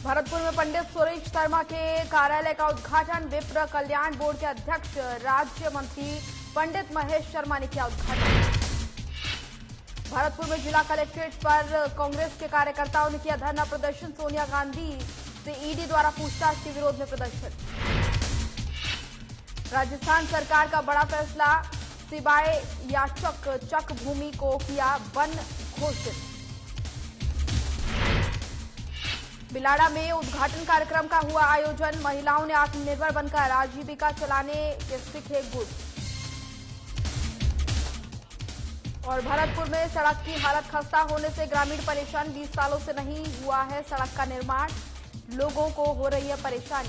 भरतपुर में पंडित सुरेश शर्मा के कार्यालय का उद्घाटन। विप्र कल्याण बोर्ड के अध्यक्ष राज्य मंत्री पंडित महेश शर्मा ने किया उद्घाटन। भरतपुर में जिला कलेक्ट्रेट पर कांग्रेस के कार्यकर्ताओं ने किया धरना प्रदर्शन। सोनिया गांधी से ईडी द्वारा पूछताछ के विरोध में प्रदर्शन। राजस्थान सरकार का बड़ा फैसला, सिवाय याचक चक भूमि को किया वन घोषित। बिलाड़ा में उद्घाटन कार्यक्रम का हुआ आयोजन। महिलाओं ने आत्मनिर्भर बनकर आजीविका चलाने के सीखे गुर। और भरतपुर में सड़क की हालत खस्ता होने से ग्रामीण परेशान। 20 सालों से नहीं हुआ है सड़क का निर्माण, लोगों को हो रही है परेशानी।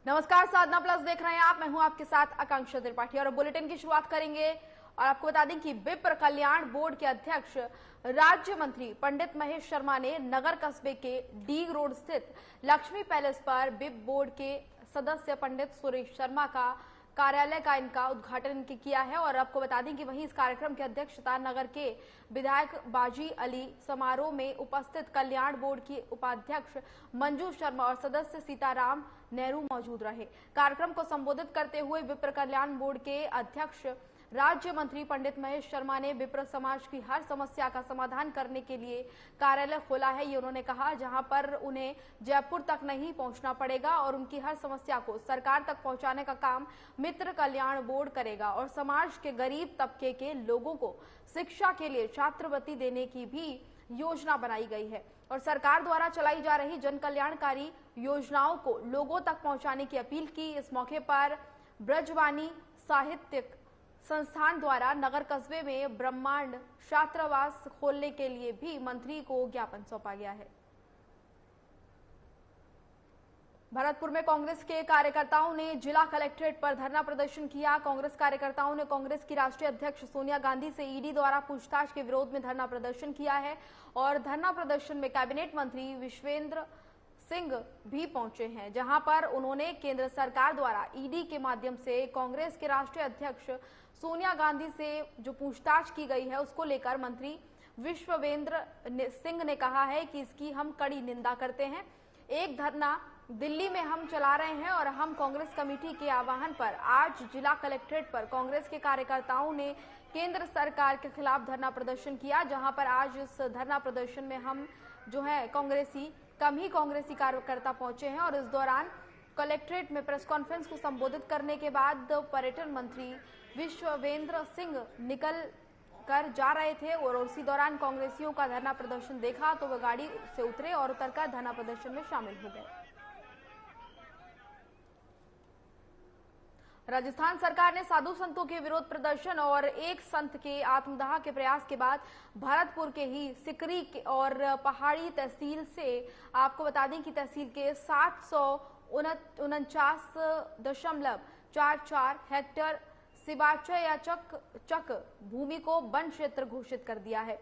नमस्कार, साधना प्लस देख रहे हैं आप। मैं हूं आपके साथ आकांक्षा त्रिपाठी और बुलेटिन की शुरुआत करेंगे। और आपको बता दें कि विप्र कल्याण बोर्ड के अध्यक्ष राज्य मंत्री पंडित महेश शर्मा ने नगर कस्बे के डीग रोड स्थित लक्ष्मी पैलेस पर विप बोर्ड के सदस्य पंडित सुरेश शर्मा का कार्यालय का इनका उद्घाटन किया है। और आपको बता दें कि वहीं इस कार्यक्रम की अध्यक्षता नगर के विधायक बाजी अली, समारोह में उपस्थित कल्याण बोर्ड की उपाध्यक्ष मंजू शर्मा और सदस्य सीताराम नेहरू मौजूद रहे। कार्यक्रम को संबोधित करते हुए विप्र कल्याण बोर्ड के अध्यक्ष राज्य मंत्री पंडित महेश शर्मा ने विप्र समाज की हर समस्या का समाधान करने के लिए कार्यालय खोला है। ये उन्होंने कहा, जहां पर उन्हें जयपुर तक नहीं पहुंचना पड़ेगा और उनकी हर समस्या को सरकार तक पहुंचाने का काम मित्र कल्याण बोर्ड करेगा। और समाज के गरीब तबके के लोगों को शिक्षा के लिए छात्रवृत्ति देने की भी योजना बनाई गई है। और सरकार द्वारा चलाई जा रही जन कल्याणकारी योजनाओं को लोगों तक पहुंचाने की अपील की। इस मौके पर ब्रजवाणी साहित्यिक संस्थान द्वारा नगर कस्बे में ब्रह्मांड छात्रावास खोलने के लिए भी मंत्री को ज्ञापन सौंपा गया है। भरतपुर में कांग्रेस के कार्यकर्ताओं ने जिला कलेक्ट्रेट पर धरना प्रदर्शन किया। कांग्रेस कार्यकर्ताओं ने कांग्रेस की राष्ट्रीय अध्यक्ष सोनिया गांधी से ईडी द्वारा पूछताछ के विरोध में धरना प्रदर्शन किया है। और धरना प्रदर्शन में कैबिनेट मंत्री विश्वेंद्र सिंह भी पहुंचे हैं, जहां पर उन्होंने केंद्र सरकार द्वारा ईडी के माध्यम से कांग्रेस के राष्ट्रीय अध्यक्ष सोनिया गांधी से जो पूछताछ की गई है उसको लेकर मंत्री विश्वेंद्र सिंह ने कहा है कि इसकी हम कड़ी निंदा करते हैं। एक धरना दिल्ली में हम चला रहे हैं और हम कांग्रेस कमेटी के आह्वान पर आज जिला कलेक्ट्रेट पर कांग्रेस के कार्यकर्ताओं ने केंद्र सरकार के खिलाफ धरना प्रदर्शन किया। जहां पर आज इस धरना प्रदर्शन में हम जो है कम ही कांग्रेसी कार्यकर्ता पहुंचे हैं। और इस दौरान कलेक्ट्रेट में प्रेस कॉन्फ्रेंस को संबोधित करने के बाद पर्यटन मंत्री विश्वेंद्र सिंह निकल कर जा रहे थे और उसी दौरान कांग्रेसियों का धरना प्रदर्शन देखा तो वह गाड़ी से उतरे और उतरकर धरना प्रदर्शन में शामिल हो गए। राजस्थान सरकार ने साधु संतों के विरोध प्रदर्शन और एक संत के आत्मदाह के प्रयास के बाद भरतपुर के ही सिकरी और पहाड़ी तहसील से आपको बता दें कि तहसील के 749.44 हेक्टेयर सिवाचय या चक भूमि को वन क्षेत्र घोषित कर दिया है।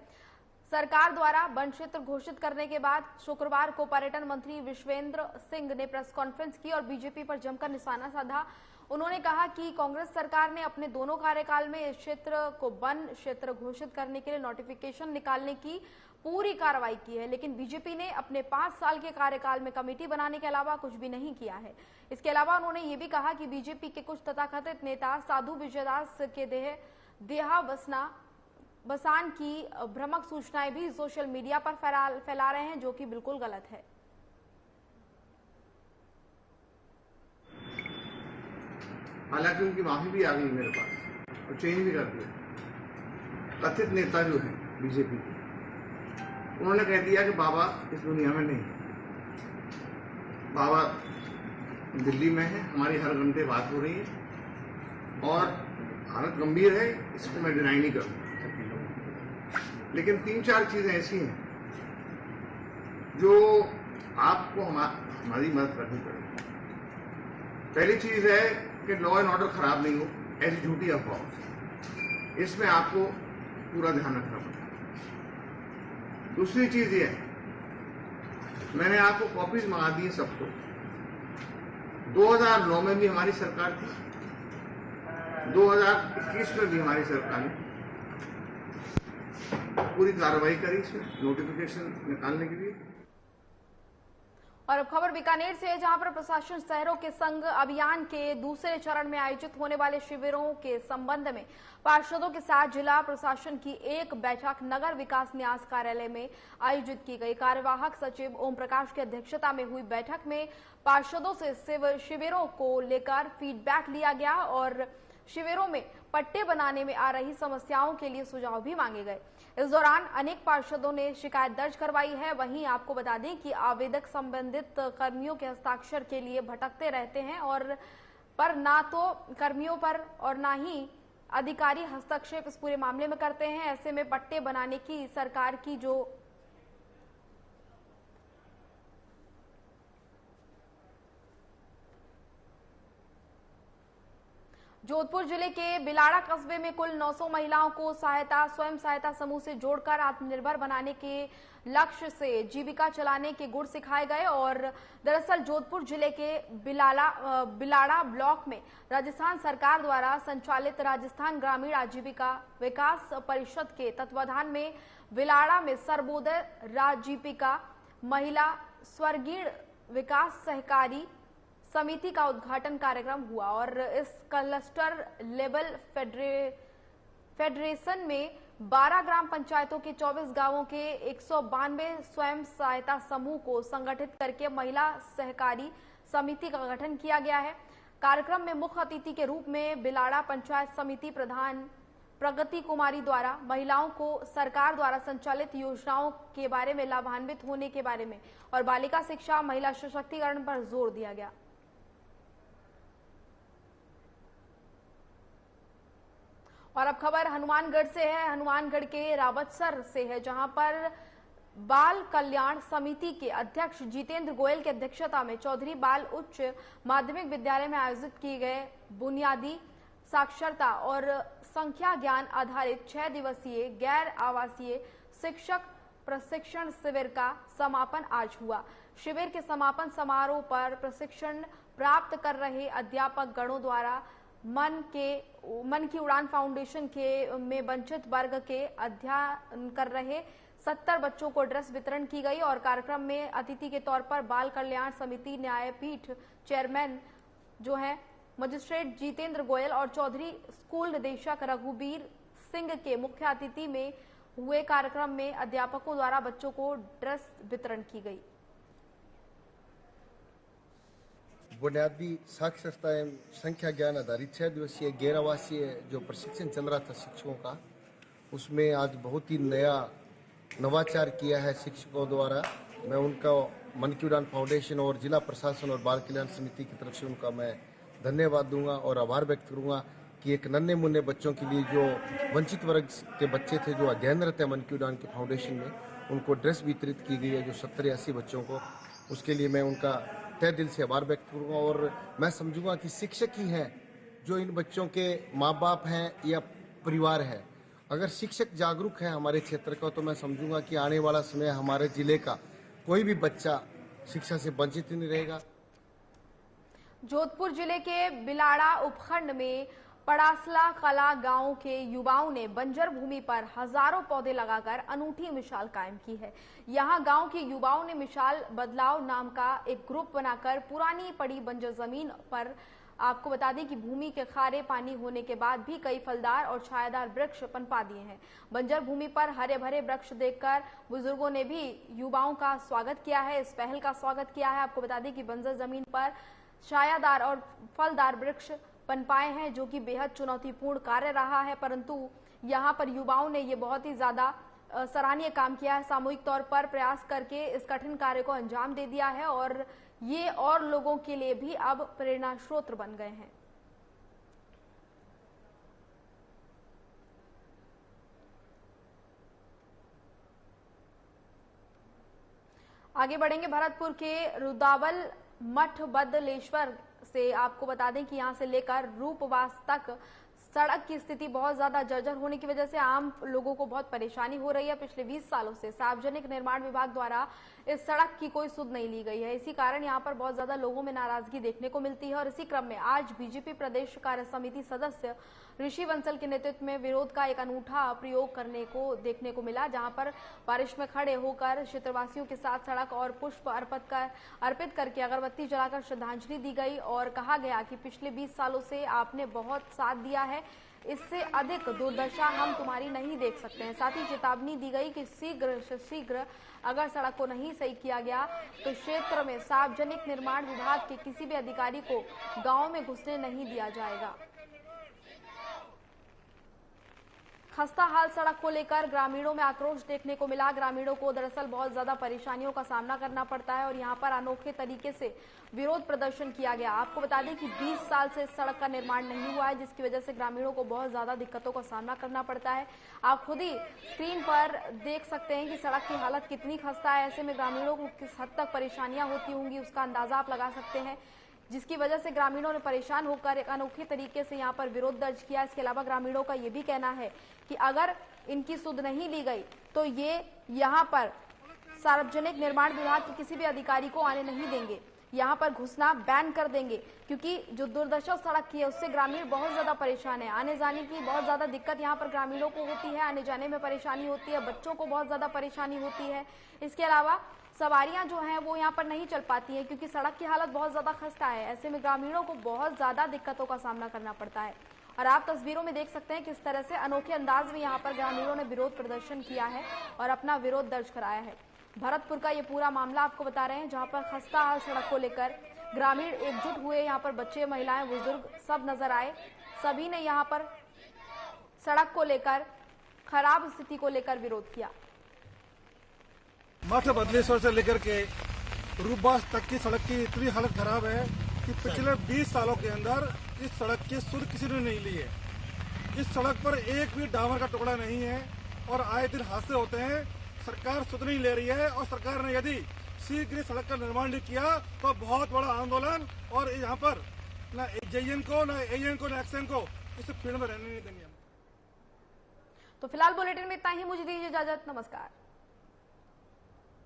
सरकार द्वारा वन क्षेत्र घोषित करने के बाद शुक्रवार को पर्यटन मंत्री विश्वेंद्र सिंह ने प्रेस कॉन्फ्रेंस की और बीजेपी पर जमकर निशाना साधा। उन्होंने कहा कि कांग्रेस सरकार ने अपने दोनों कार्यकाल में इस क्षेत्र को वन क्षेत्र घोषित करने के लिए नोटिफिकेशन निकालने की पूरी कार्रवाई की है, लेकिन बीजेपी ने अपने 5 साल के कार्यकाल में कमेटी बनाने के अलावा कुछ भी नहीं किया है। इसके अलावा उन्होंने ये भी कहा कि बीजेपी के कुछ तथाकथित नेता साधु विजयदास के देहावसान की भ्रामक सूचनाएं भी सोशल मीडिया पर फैला रहे हैं, जो कि बिल्कुल गलत है। हालांकि उनकी माफी भी आ गई मेरे पास और चेंज भी कर दिया। कथित नेता जो है बीजेपी के, उन्होंने कह दिया कि बाबा इस दुनिया में नहीं है, बाबा दिल्ली में है, हमारी हर घंटे बात हो रही है और हालत गंभीर है, इसको मैं डिनाई नहीं करूंगा। लेकिन 3-4 चीजें ऐसी हैं जो आपको हमारी मदद करनी पड़ेगी। पहली चीज है कि लॉ एंड ऑर्डर खराब नहीं हो, ऐसी झूठी अफवाह, इसमें आपको पूरा ध्यान रखना पड़ेगा। दूसरी चीज ये है, मैंने आपको कॉपीज मंगा दी है सबको। 2009 में भी हमारी सरकार थी, 2021 में भी हमारी सरकार है। पूरी कार्रवाई करी इसमें नोटिफिकेशन निकालने के लिए। और अब खबर बीकानेर से है, जहां पर प्रशासन शहरों के संग अभियान के दूसरे चरण में आयोजित होने वाले शिविरों के संबंध में पार्षदों के साथ जिला प्रशासन की एक बैठक नगर विकास न्यास कार्यालय में आयोजित की गई। कार्यवाहक सचिव ओम प्रकाश की अध्यक्षता में हुई बैठक में पार्षदों से शिविरों को लेकर फीडबैक लिया गया और शिविरों में पट्टे बनाने में आ रही समस्याओं के लिए सुझाव भी मांगे गए। इस दौरान अनेक पार्षदों ने शिकायत दर्ज करवाई है। वहीं आपको बता दें कि आवेदक संबंधित कर्मियों के हस्ताक्षर के लिए भटकते रहते हैं और पर ना तो कर्मियों पर और ना ही अधिकारी हस्तक्षेप इस पूरे मामले में करते हैं। ऐसे में पट्टे बनाने की सरकार की जो जोधपुर जिले के बिलाड़ा कस्बे में कुल 900 महिलाओं को स्वयं सहायता समूह से जोड़कर आत्मनिर्भर बनाने के लक्ष्य से जीविका चलाने के गुर सिखाए गए। और दरअसल जोधपुर जिले के बिलाड़ा ब्लॉक में राजस्थान सरकार द्वारा संचालित राजस्थान ग्रामीण आजीविका विकास परिषद के तत्वाधान में बिलाड़ा में सर्वोदय राजीविका महिला स्वर्गीण विकास सहकारी समिति का उद्घाटन कार्यक्रम हुआ और इस क्लस्टर लेवल फेडरेशन में 12 ग्राम पंचायतों के 24 गांवों के 192 स्वयं सहायता समूह को संगठित करके महिला सहकारी समिति का गठन किया गया है। कार्यक्रम में मुख्य अतिथि के रूप में बिलाड़ा पंचायत समिति प्रधान प्रगति कुमारी द्वारा महिलाओं को सरकार द्वारा संचालित योजनाओं के बारे में लाभान्वित होने के बारे में और बालिका शिक्षा महिला सशक्तिकरण पर जोर दिया गया। और अब खबर हनुमानगढ़ से है। हनुमानगढ़ के रावतसर से है, जहां पर बाल कल्याण समिति के अध्यक्ष जितेंद्र गोयल की अध्यक्षता में चौधरी बाल उच्च माध्यमिक विद्यालय में आयोजित किए गए बुनियादी साक्षरता और संख्या ज्ञान आधारित 6 दिवसीय गैर आवासीय शिक्षक प्रशिक्षण शिविर का समापन आज हुआ। शिविर के समापन समारोह पर प्रशिक्षण प्राप्त कर रहे अध्यापक गणों द्वारा मन की उड़ान फाउंडेशन के में वंचित वर्ग के अध्ययन कर रहे 70 बच्चों को ड्रेस वितरण की गई। और कार्यक्रम में अतिथि के तौर पर बाल कल्याण समिति न्यायपीठ चेयरमैन जो है मजिस्ट्रेट जितेंद्र गोयल और चौधरी स्कूल निदेशक रघुबीर सिंह के मुख्य अतिथि में हुए कार्यक्रम में अध्यापकों द्वारा बच्चों को ड्रेस वितरण की गई। बुनियादी साक्षरता एवं संख्या ज्ञान आधारित 6 दिवसीय गैर आवासीय जो प्रशिक्षण चल रहा था शिक्षकों का, उसमें आज बहुत ही नवाचार किया है शिक्षकों द्वारा। मैं उनका मन की उड़ान फाउंडेशन और जिला प्रशासन और बाल कल्याण समिति की तरफ से उनका मैं धन्यवाद दूंगा और आभार व्यक्त करूंगा कि एक नन्हे मुन्ने बच्चों के लिए जो वंचित वर्ग के बच्चे थे जो अध्ययनरत है मन की उड़ान के फाउंडेशन में, उनको ड्रेस वितरित की गई है जो 70-80 बच्चों को। उसके लिए मैं उनका तहे दिल से आभार व्यक्त करूंगा और मैं समझूंगा कि शिक्षक ही हैं जो इन बच्चों के माँ बाप हैं या परिवार है। अगर शिक्षक जागरूक है हमारे क्षेत्र का तो मैं समझूंगा कि आने वाला समय हमारे जिले का कोई भी बच्चा शिक्षा से वंचित ही नहीं रहेगा। जोधपुर जिले के बिलाड़ा उपखंड में पड़ासला कला गांव के युवाओं ने बंजर भूमि पर हजारों पौधे लगाकर अनूठी मिसाल कायम की है। यहां गांव के युवाओं ने मिसाल बदलाव नाम का एक ग्रुप बनाकर पुरानी पड़ी बंजर जमीन पर आपको बता दें कि भूमि के खारे पानी होने के बाद भी कई फलदार और छायादार वृक्ष पनपा दिए हैं। बंजर भूमि पर हरे भरे वृक्ष देखकर बुजुर्गों ने भी युवाओं का स्वागत किया है, इस पहल का स्वागत किया है। आपको बता दें कि बंजर जमीन पर छायादार और फलदार वृक्ष पनपाए हैं, जो कि बेहद चुनौतीपूर्ण कार्य रहा है, परंतु यहाँ पर युवाओं ने ये बहुत ही ज्यादा सराहनीय काम किया है। सामूहिक तौर पर प्रयास करके इस कठिन कार्य को अंजाम दे दिया है और ये और लोगों के लिए भी अब प्रेरणा स्रोत बन गए हैं। आगे बढ़ेंगे भरतपुर के रुदावल मठ बदलेश्वर से। आपको बता दें कि यहां से लेकर रूपवास तक सड़क की स्थिति बहुत ज्यादा जर्जर होने की वजह से आम लोगों को बहुत परेशानी हो रही है। पिछले 20 सालों से सार्वजनिक निर्माण विभाग द्वारा इस सड़क की कोई सुध नहीं ली गई है। इसी कारण यहां पर बहुत ज्यादा लोगों में नाराजगी देखने को मिलती है और इसी क्रम में आज बीजेपी प्रदेश कार्य समिति सदस्य ऋषि बंसल के नेतृत्व में विरोध का एक अनूठा प्रयोग करने को देखने को मिला, जहां पर बारिश में खड़े होकर क्षेत्रवासियों के साथ सड़क और पुष्प अर्पित करके अगरबत्ती जलाकर श्रद्धांजलि दी गई और कहा गया कि पिछले 20 सालों से आपने बहुत साथ दिया है, इससे अधिक दुर्दशा हम तुम्हारी नहीं देख सकते हैं। साथ ही चेतावनी दी गई कि शीघ्र से शीघ्र अगर सड़क को नहीं सही किया गया तो क्षेत्र में सार्वजनिक निर्माण विभाग के किसी भी अधिकारी को गांव में घुसने नहीं दिया जाएगा। खस्ता हाल सड़क को लेकर ग्रामीणों में आक्रोश देखने को मिला। ग्रामीणों को दरअसल बहुत ज्यादा परेशानियों का सामना करना पड़ता है और यहां पर अनोखे तरीके से विरोध प्रदर्शन किया गया। आपको बता दें कि 20 साल से इस सड़क का निर्माण नहीं हुआ है, जिसकी वजह से ग्रामीणों को बहुत ज्यादा दिक्कतों का सामना करना पड़ता है। आप खुद ही स्क्रीन पर देख सकते हैं कि सड़क की हालत कितनी खस्ता है। ऐसे में ग्रामीणों को किस हद तक परेशानियां होती होंगी उसका अंदाजा आप लगा सकते हैं, जिसकी वजह से ग्रामीणों ने परेशान होकर एक अनोखे तरीके से यहां पर विरोध दर्ज किया। इसके अलावा ग्रामीणों का ये भी कहना है कि अगर इनकी सुध नहीं ली गई तो ये यहां पर सार्वजनिक निर्माण विभाग के किसी भी अधिकारी को आने नहीं देंगे, यहां पर घुसना बैन कर देंगे, क्योंकि जो दुर्दशा सड़क की है उससे ग्रामीण बहुत ज्यादा परेशान है। आने जाने की बहुत ज्यादा दिक्कत यहां पर ग्रामीणों को होती है, आने जाने में परेशानी होती है, बच्चों को बहुत ज्यादा परेशानी होती है। इसके अलावा सवारियां जो हैं वो यहाँ पर नहीं चल पाती हैं क्योंकि सड़क की हालत बहुत ज्यादा खस्ता है। ऐसे में ग्रामीणों को बहुत ज्यादा दिक्कतों का सामना करना पड़ता है और आप तस्वीरों में देख सकते हैं किस तरह से अनोखे अंदाज में यहाँ पर ग्रामीणों ने विरोध प्रदर्शन किया है और अपना विरोध दर्ज कराया है। भरतपुर का ये पूरा मामला आपको बता रहे हैं, जहाँ पर खस्ता हाल सड़क को लेकर ग्रामीण एकजुट हुए। यहाँ पर बच्चे, महिलाएं, बुजुर्ग सब नजर आए। सभी ने यहाँ पर सड़क को लेकर, खराब स्थिति को लेकर विरोध किया। मठ बदलेश्वर से लेकर के रूपबास तक की सड़क की इतनी हालत खराब है कि पिछले 20 सालों के अंदर इस सड़क की सुध किसी ने नहीं ली है। इस सड़क पर एक भी डामर का टुकड़ा नहीं है और आए दिन हादसे होते हैं। सरकार सुध नहीं ले रही है और सरकार ने यदि शीघ्र सड़क का निर्माण नहीं किया तो बहुत बड़ा आंदोलन और यहाँ पर न जेईएन को, न एएन को, न एक्सएन को इस फील्ड में रहने नहीं देंगे। तो फिलहाल बुलेटिन में इतना ही। मुझे दीजिए इजाजत। नमस्कार।